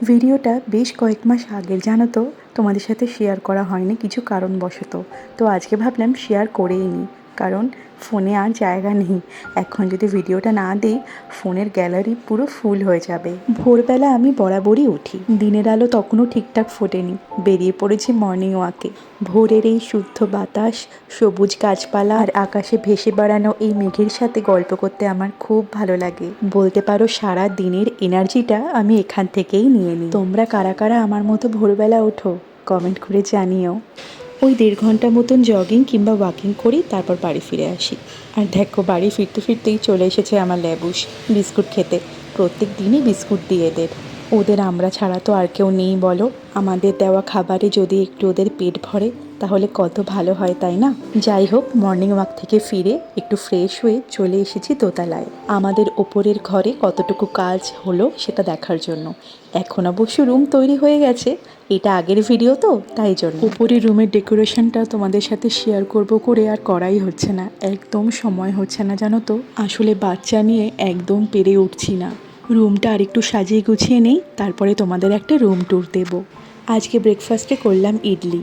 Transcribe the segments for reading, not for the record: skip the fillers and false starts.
ভিডিওটা বেশ কয়েক মাস আগের, জানো তো, তোমাদের সাথে শেয়ার করা হয়নি কিছু কারণবশত। তো আজকে ভাবলাম শেয়ার করেই নিই, কারণ ফোনে আর জায়গা নেই। এখন যদি ভিডিওটা না দিই ফোনের গ্যালারি পুরো ফুল হয়ে যাবে। ভোরবেলা আমি বরাবরই উঠি, দিনের আলো তখনও ঠিকঠাক ফোটেনি, বেরিয়ে পড়েছি মর্নিং ওয়াকে। ভোরের এই শুদ্ধ বাতাস, সবুজ গাছপালা আর আকাশে ভেসে বেড়ানো এই মেঘের সাথে গল্প করতে আমার খুব ভালো লাগে। বলতে পারো সারা দিনের এনার্জিটা আমি এখান থেকেই নিয়ে নিই। তোমরা কারা কারা আমার মতো ভোরবেলা ওঠো কমেন্ট করে জানিও। ওই 1.5 ঘন্টা মতন জগিং কিংবা ওয়াকিং করি, তারপর বাড়ি ফিরে আসি। আর দেখো, বাড়ি ফিরতে ফিরতেই চলে এসেছে আমার লেবুস বিস্কুট খেতে। প্রত্যেক দিনই বিস্কুট দিয়ে ওদের আমরা ছাড়া তো আর কেউ নেই বলো। আমাদের দেওয়া খাবারে যদি একটু ওদের পেট ভরে তাহলে কত ভালো হয়, তাই না? যাই হোক, মর্নিং ওয়াক থেকে ফিরে একটু ফ্রেশ হয়ে চলে এসেছি দোতলায়, আমাদের ওপরের ঘরে কতটুকু কাজ হলো সেটা দেখার জন্য। এখন অবশ্য রুম তৈরি হয়ে গেছে, এটা আগের ভিডিও তো তাই জন্য। ওপরের রুমের ডেকোরেশনটা তোমাদের সাথে শেয়ার করব করে আর করাই হচ্ছে না, একদম সময় হচ্ছে না জানো তো। আসলে বাচ্চা নিয়ে একদম পেরে উঠছি না। রুমটা আরেকটু সাজিয়ে গুছিয়ে নেই, তারপরে তোমাদের একটা রুম ট্যুর দেবো। আজকে ব্রেকফাস্টে করলাম ইডলি।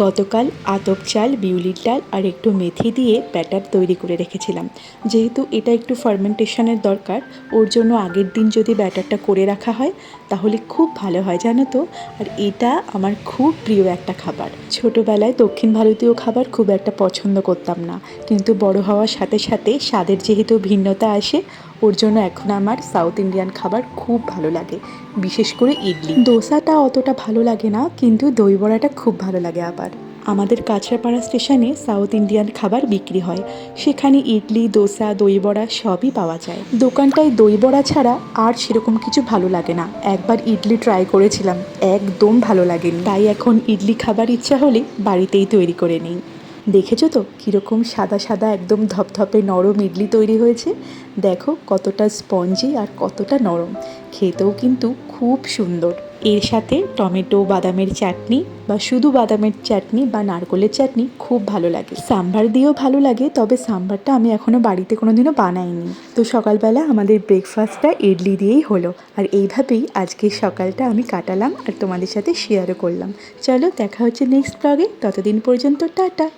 গতকাল আতপ চাল, বিউলির ডাল আর একটু মেথি দিয়ে ব্যাটার তৈরি করে রেখেছিলাম। যেহেতু এটা একটু ফার্মেন্টেশনের দরকার, ওর জন্য আগের দিন যদি ব্যাটারটা করে রাখা হয় তাহলে খুব ভালো হয় জানো তো। আর এটা আমার খুব প্রিয় একটা খাবার। ছোটোবেলায় দক্ষিণ ভারতীয় খাবার খুব একটা পছন্দ করতাম না, কিন্তু বড় হওয়ার সাথে সাথে স্বাদের যেহেতু ভিন্নতা আসে, ওর জন্য এখন আমার সাউথ ইন্ডিয়ান খাবার খুব ভালো লাগে, বিশেষ করে ইডলি। দোসাটা অতটা ভালো লাগে না, কিন্তু দই বড়াটা খুব ভালো লাগে। আবার আমাদের কাঁচরাপাড়া স্টেশনে সাউথ ইন্ডিয়ান খাবার বিক্রি হয়, সেখানে ইডলি, দোসা, দই বড়া সবই পাওয়া যায়। দোকানটায় দই বড়া ছাড়া আর সেরকম কিছু ভালো লাগে না। একবার ইডলি ট্রাই করেছিলাম, একদম ভালো লাগেনি, তাই এখন ইডলি খাবার ইচ্ছা হলে বাড়িতেই তৈরি করে নিই। দেখেছো তো কীরকম সাদা সাদা একদম ধপধপে নরম ইডলি তৈরি হয়েছে। দেখো কতটা স্পঞ্জি আর কতটা নরম, খেতেও কিন্তু খুব সুন্দর। এর সাথে টমেটো, বাদামের চাটনি বা শুধু বাদামের চাটনি বা নারকেলের চাটনি খুব ভালো লাগে। সাম্বার দিয়েও ভালো লাগে, তবে সাম্বারটা আমি এখনও বাড়িতে কোনোদিনও বানাইনি। তো সকালবেলা আমাদের ব্রেকফাস্টটা ইডলি দিয়েই হলো, আর এইভাবেই আজকের সকালটা আমি কাটালাম আর তোমাদের সাথে শেয়ারও করলাম। চলো দেখা হচ্ছে নেক্সট ব্লগে, ততদিন পর্যন্ত টাটা।